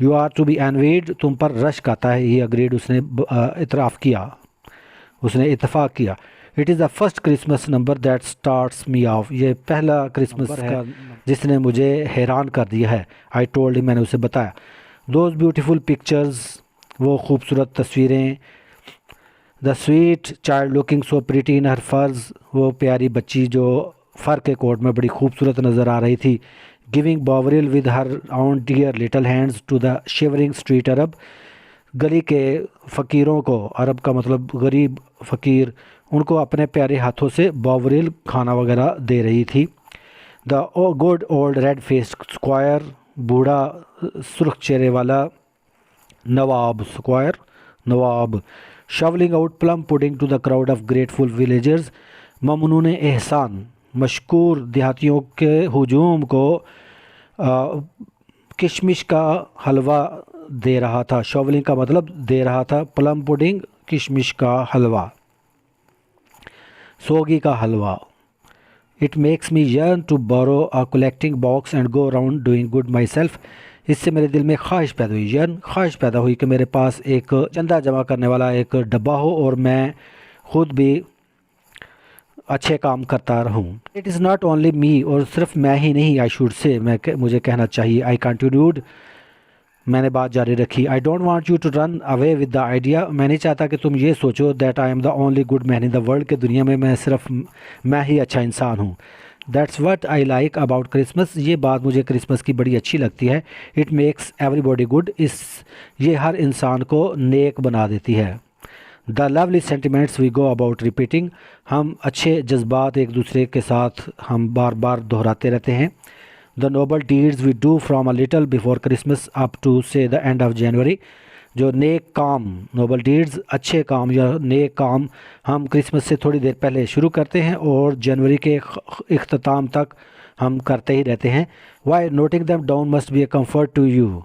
You are to be एनवीड, तुम पर रश्क आता है। ही अग्रीड, उसने इतराफ़ किया, उसने इत्तेफाक किया। It is the first Christmas number that starts me of, ये पहला क्रिसमस है जिसने मुझे हैरान कर दिया है। आई टोल्ड हिम, मैंने उसे बताया। दोज ब्यूटीफुल पिक्चर्स, वो खूबसूरत तस्वीरें। The sweet child looking so pretty in her furs, वो प्यारी बच्ची जो फ़र के कोट में बड़ी खूबसूरत नज़र आ रही थी। Giving Bovril with her own dear little hands to the shivering street Arab, गली के फ़कीरों को, अरब का मतलब गरीब फ़कीर, उनको अपने प्यारे हाथों से बॉवरिल खाना वगैरह दे रही थी। The good old red faced squire, बूढ़ा सुर्ख चेहरे वाला नवाब, स्क्वायर नवाब। Shovelling out plum pudding to the crowd of grateful villagers, ममनून एहसान, मशकूर देहातियों के हुजूम को किशमिश का हलवा दे रहा था। शवलिंग का मतलब दे रहा था, प्लम पुडिंग किशमिश का हलवा, सोगी का हलवा। It makes me yearn to borrow a collecting box and go around doing good myself, इससे मेरे दिल में ख्वाहिश पैदा हुई, यर्न ख्वाहिश पैदा हुई कि मेरे पास एक चंदा जमा करने वाला एक डब्बा हो और मैं ख़ुद भी अच्छे काम करता रहूं। It is not only me, और सिर्फ मैं ही नहीं, आई शुड से, मुझे कहना चाहिए। आई कंटिन्यूड, मैंने बात जारी रखी। I don't want you to run away with the idea, मैं नहीं चाहता कि तुम ये सोचो that I am the only good man in the world, के दुनिया में मैं सिर्फ मैं ही अच्छा इंसान हूँ। That's what I like about Christmas, ये बात मुझे क्रिसमस की बड़ी अच्छी लगती है। इट मेक्स एवरीबॉडी गुड, ये हर इंसान को नेक बना देती है। The lovely sentiments we go about repeating, हम अच्छे जज्बात एक दूसरे के साथ हम बार बार दोहराते रहते हैं। The noble deeds we do from a little before Christmas up to say the end of January, जो नेक काम, नोबल डीड्स अच्छे काम या नेक काम हम क्रिसमस से थोड़ी देर पहले शुरू करते हैं और जनवरी के इख्तिताम तक हम करते ही रहते हैं। Why noting them down must be a comfort to you,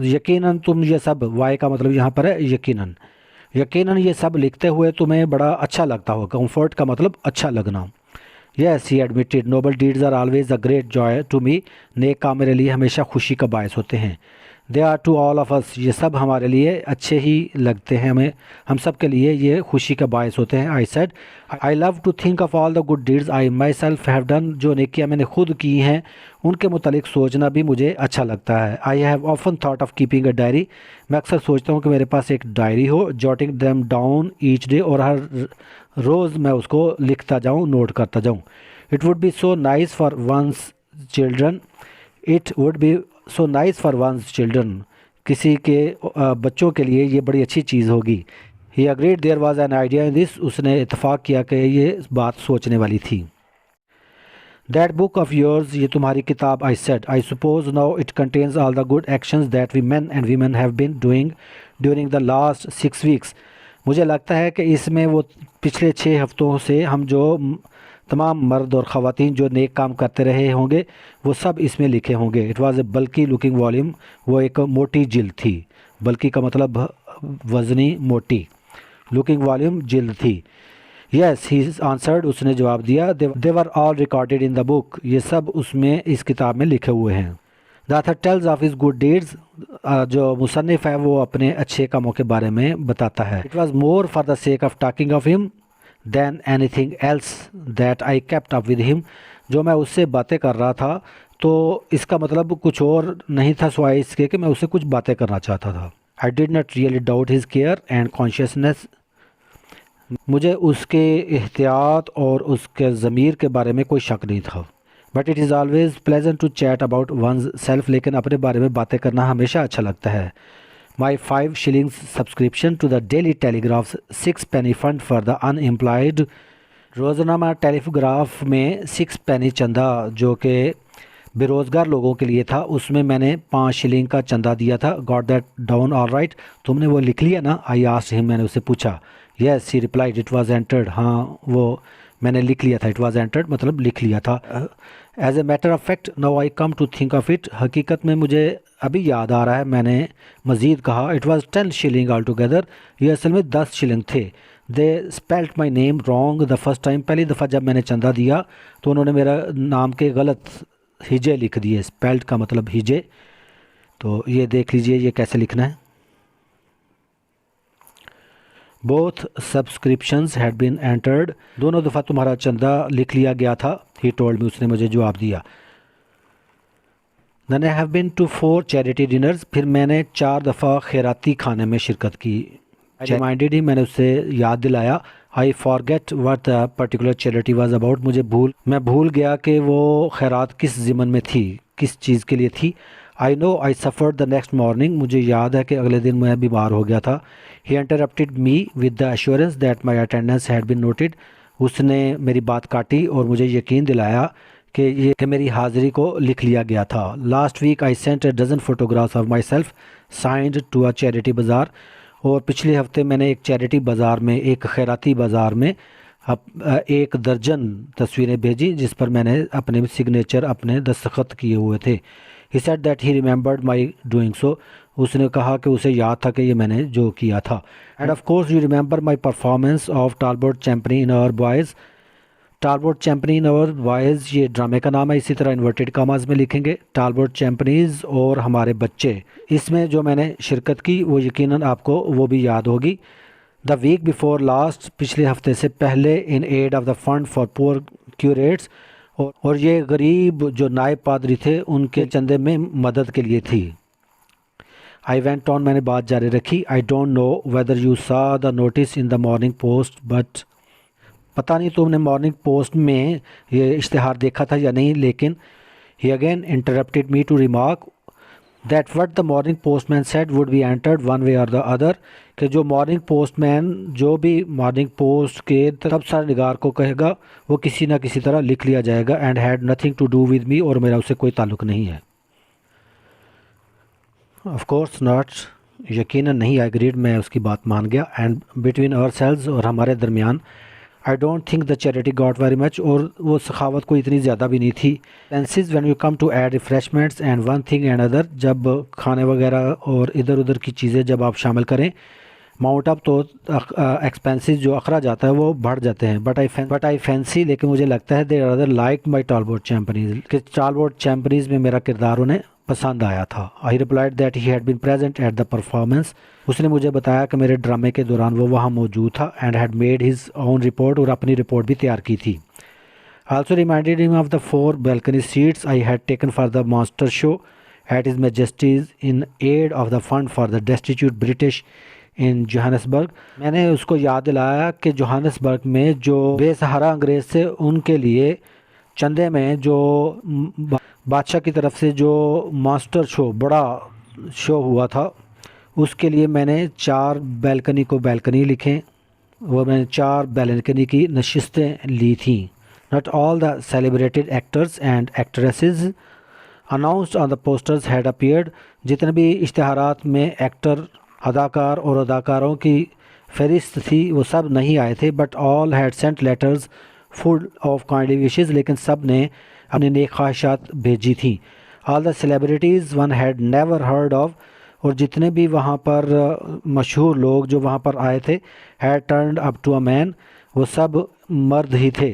यकीनन तुम ये सब, वाई का मतलब यहाँ पर है यकीनन, यकीनन ये सब लिखते हुए तुम्हें बड़ा अच्छा लगता हो। कंफर्ट का मतलब अच्छा लगना। Yes, he admitted, noble deeds are always a great joy to me, नेक काम मेरे लिए हमेशा खुशी का बायस होते हैं। They are to all of us, ये सब हमारे लिए अच्छे ही लगते हैं, हमें हम सब के लिए ये खुशी का बायस होते हैं। I said I love to think of all the good deeds I myself have done, जो नेकियां मैंने खुद की हैं उनके मुतालिक सोचना भी मुझे अच्छा लगता है। I have often thought of keeping a diary, मैं अक्सर सोचता हूँ कि मेरे पास एक डायरी हो। Jotting them down each day, और हर रोज़ मैं उसको लिखता जाऊँ, नोट करता जाऊँ। It would be so nice for one's children, it would be so nice for one's children, किसी के बच्चों के लिए ये बड़ी अच्छी चीज़ होगी। He agreed there was an idea in this, उसने इतफाक़ किया कि ये बात सोचने वाली थी। दैट बुक ऑफ योर्स, ये तुम्हारी किताब। I said I suppose now it contains all the good actions that we men and women have been doing during the last 6 weeks, मुझे लगता है कि इसमें वो पिछले 6 हफ्तों से हम जो तमाम मर्द और ख़वातीन जो नेक काम करते रहे होंगे वो सब इसमें लिखे होंगे। इट वाज़ ए बल्कि लुकिंग वॉल्यूम, वो एक मोटी जिल्द थी। बल्कि का मतलब वज़नी, मोटी। लुकिंग वॉल्यूम जिल्द थी। यस ही आंसर्ड, उसने जवाब दिया। They were all recorded in the book, ये सब उसमें इस किताब में लिखे हुए हैं। The author tells of his good deeds, जो मुसन्निफ़ है वो अपने अच्छे कामों के बारे में बताता है। It was more for the sake of talking of him than anything else that I kept up with him, जो मैं उससे बातें कर रहा था तो इसका मतलब कुछ और नहीं था सिवाय इसके कि मैं उससे कुछ बातें करना चाहता था। I did not really doubt his care and consciousness, मुझे उसके एहतियात और उसके ज़मीर के बारे में कोई शक नहीं था। But it is always pleasant to chat about oneself, लेकिन अपने बारे में बातें करना हमेशा अच्छा लगता है। My 5 shillings subscription to the Daily Telegraph 6 penny fund for the unemployed, रोज़नामा टेलीग्राफ में 6 penny चंदा जो कि बेरोज़गार लोगों के लिए था, उसमें मैंने 5 shilling का चंदा दिया था। Got that down all right, तुमने वो लिख लिया ना? आई आस्क्ड हिम, मैंने उससे पूछा। Yes he replied, it was entered, हाँ वो मैंने लिख लिया था। इट वाज एंटर्ड मतलब लिख लिया था। As a matter of fact now I come to think of it, हकीकत में मुझे अभी याद आ रहा है, मैंने मज़ीद कहा। It was 10 shilling all together, ये असल में 10 shilling थे। They spelt my name wrong the first time, पहली दफ़ा जब मैंने चंदा दिया तो उन्होंने मेरा नाम के गलत हिजे लिख दिए। स्पेल्ट का मतलब हिजे, तो ये देख लीजिए ये कैसे लिखना है। Both subscriptions had been entered, दोनों दफ़ा तुम्हारा चंदा लिख लिया गया था। ही टोल्ड मी, उसने मुझे जवाब दिया। Then I have been to 4 charity dinners, फिर मैंने 4 दफ़ा खैराती खाने में शिरकत की। आई रिमाइंडेड ही, मैंने उससे याद दिलाया। I forget what the particular charity was about, मैं भूल गया कि वो खैरात किस ज़िमन में थी, किस चीज़ के लिए थी। I know I suffered the next morning, मुझे याद है कि अगले दिन मैं बीमार हो गया था। He interrupted me with the assurance that my attendance had been noted, उसने मेरी बात काटी और मुझे यकीन दिलाया कि मेरी हाज़िरी को लिख लिया गया था। Last week I sent a dozen photographs of myself signed to a charity bazaar, और पिछले हफ्ते मैंने एक चैरिटी बाज़ार में, एक खैराती बाज़ार में एक दर्जन तस्वीरें भेजी जिस पर मैंने अपने सिग्नेचर, अपने दस्तखत किए हुए थे। He said that he remembered my doing so, उसने कहा कि उसे याद था कि ये मैंने जो किया था। And of course you remember my performance of Talbot Champneys in Our Boys, Talbot Champneys in Our Boys ये ड्रामे का नाम है, इसी तरह इन्वर्टेड कामाज में लिखेंगे टालबोट चैम्पनीज़ और हमारे बच्चे। इसमें जो मैंने शिरकत की वो यकीनन आपको वो भी याद होगी। द वीक बिफोर लास्ट, पिछले हफ्ते से पहले, in aid of the fund for poor curates, और ये गरीब जो नायब पादरी थे उनके चंदे में मदद के लिए थी। आई वेंट ऑन, मैंने बात जारी रखी। I don't know whether you saw the notice in the Morning Post, but पता नहीं तुमने मॉर्निंग पोस्ट में ये इश्तिहार देखा था या नहीं, लेकिन he again interrupted me to remark that what the morning postman said would be entered one way or the other, कि जो मॉर्निंग पोस्टमैन, जो भी मॉर्निंग पोस्ट के तबसरा निगार को कहेगा वो किसी ना किसी तरह लिख लिया जाएगा। And had nothing to do with me, और मेरा उससे कोई ताल्लुक़ नहीं है। ऑफ कोर्स नॉट, यकीनन नहीं। आई एग्रीड, मैं उसकी बात मान गया। एंड बिटवीन आवर सेल्स, और हमारे दरमियान, I don't think the charity got very much, और वो सखावत कोई इतनी ज़्यादा भी नहीं थी। Expenses when you come to add refreshments and one thing and another, जब खाने वगैरह और इधर उधर की चीज़ें जब आप शामिल करें माउंट अप, तो एक्सपेंसेस जो अखरा जाता है वो बढ़ जाते हैं। बट आई फैंसी, लेकिन मुझे लगता है दे अदर लाइक माई टालबोट चैम्पनीज़, कि टालबोट चैम्पनीज़ में मेरा किरदार उन्हें पसंद आया था। I replied that he had been present at the performance, उसने मुझे बताया कि मेरे ड्रामे के दौरान वो वहाँ मौजूद था। And had made his own report, और अपनी रिपोर्ट भी तैयार की थी। Also reminded him of the 4 balcony seats I had taken for the monster show at his majesty's in aid of the fund for the destitute British in Johannesburg, मैंने उसको याद दिलाया कि जोहान्सबर्ग में जो बेसहारा अंग्रेज़ थे उनके लिए चंदे में जो बादशाह की तरफ से जो मास्टर शो, बड़ा शो हुआ था, उसके लिए मैंने 4 बैल्कनी को बैल्कनी लिखें, वो मैंने 4 बैल्कनी की नशिस्तें ली थी। Not all the celebrated actors and actresses announced on the posters had appeared, जितने भी इश्तिहारात में एक्टर, अदाकार और अदाकारों की फहरिस्त थी वो सब नहीं आए थे। But all had sent letters full of kindly wishes, लेकिन सब ने अपनी नेक ख्वाहिशात भेजी थी। All the celebrities one had never heard of, और जितने भी वहाँ पर मशहूर लोग जो वहाँ पर आए थे, had turned up to a man, वो सब मर्द ही थे।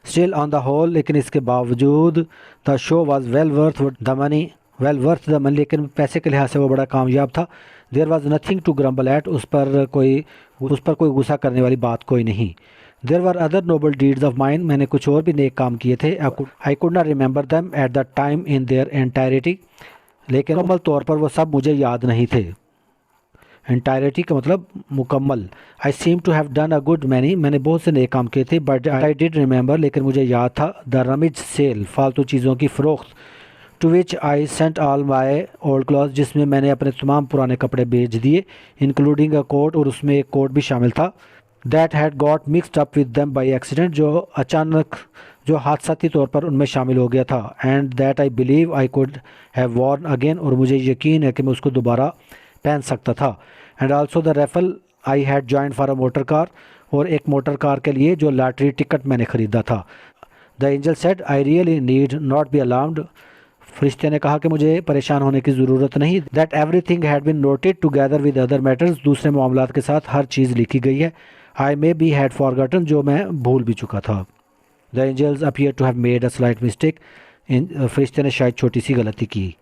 स्टिल ऑन द होल, लेकिन इसके बावजूद, the show was well worth the money, लेकिन पैसे के लिहाज से वो बड़ा कामयाब था। There was nothing to grumble at, उस पर कोई गुस्सा करने वाली बात कोई नहीं। There were other noble deeds of mine, मैंने कुछ और भी नेक काम किए थे। I could not remember them at the time in their entirety, लेकिन मुकम्मल तौर पर वो सब मुझे याद नहीं थे। एंटायरिटी का मतलब मुकम्मल। I seem to have done a good many, मैंने बहुत से नेक काम किए थे। बट आई डिड रिमेंबर, लेकिन मुझे याद था, द रमिज सेल, फालतू चीज़ों की फ़रोख्त, to which I sent all my old cloth, जिसमें मैंने अपने तमाम पुराने कपड़े भेज दिए, इंक्लूडिंग अ कोट, और उसमें एक कोट भी शामिल था। That had got mixed up with them by accident, जो अचानक, जो हादसाती तौर पर उनमें शामिल हो गया था। And that I believe I could have Warne again, और मुझे यकीन है कि मैं उसको दोबारा पहन सकता था। And also the raffle I had joined for a motor car, और एक मोटर कार के लिए जो लॉटरी टिकट मैंने ख़रीदा था। The angel said I really need not be alarmed, फरिश्ते ने कहा कि मुझे परेशान होने की ज़रूरत नहीं। That everything had been noted together with other matters, दूसरे मामलात के साथ हर चीज़ लिखी गई है। I may be had forgotten, जो मैं भूल भी चुका था। The angels appear to have made a slight mistake, फरिश्ते ने शायद छोटी सी गलती की।